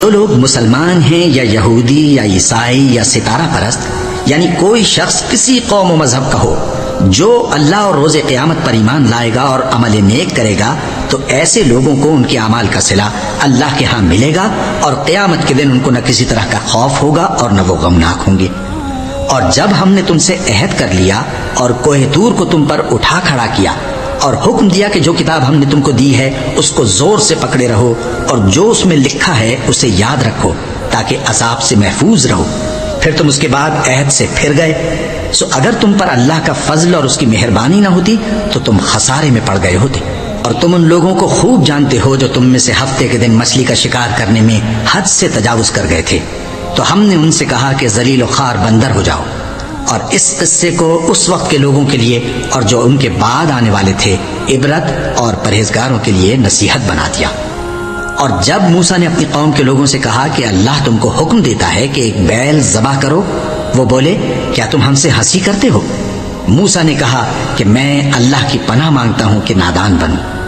جو لوگ مسلمان ہیں یا یہودی یا عیسائی یا ستارہ پرست، یعنی کوئی شخص کسی قوم و مذہب کا ہو، جو اللہ اور روز قیامت پر ایمان لائے گا اور عمل نیک کرے گا، تو ایسے لوگوں کو ان کے اعمال کا صلہ اللہ کے ہاں ملے گا، اور قیامت کے دن ان کو نہ کسی طرح کا خوف ہوگا اور نہ وہ غمناک ہوں گے۔ اور جب ہم نے تم سے عہد کر لیا اور کوہ طور کو تم پر اٹھا کھڑا کیا اور حکم دیا کہ جو کتاب ہم نے تم کو دی ہے اس کو زور سے پکڑے رہو، اور جو اس میں لکھا ہے اسے یاد رکھو تاکہ عذاب سے محفوظ رہو، پھر تم اس کے بعد عہد سے پھر گئے، سو اگر تم پر اللہ کا فضل اور اس کی مہربانی نہ ہوتی تو تم خسارے میں پڑ گئے ہوتے۔ اور تم ان لوگوں کو خوب جانتے ہو جو تم میں سے ہفتے کے دن مچھلی کا شکار کرنے میں حد سے تجاوز کر گئے تھے، تو ہم نے ان سے کہا کہ ذلیل و خوار بندر ہو جاؤ، اور اس قصے کو اس وقت کے لوگوں کے لیے اور جو ان کے بعد آنے والے تھے عبرت اور پرہیزگاروں کے لیے نصیحت بنا دیا۔ اور جب موسیٰ نے اپنی قوم کے لوگوں سے کہا کہ اللہ تم کو حکم دیتا ہے کہ ایک بیل ذبح کرو، وہ بولے کیا تم ہم سے ہنسی کرتے ہو؟ موسیٰ نے کہا کہ میں اللہ کی پناہ مانگتا ہوں کہ نادان بنوں۔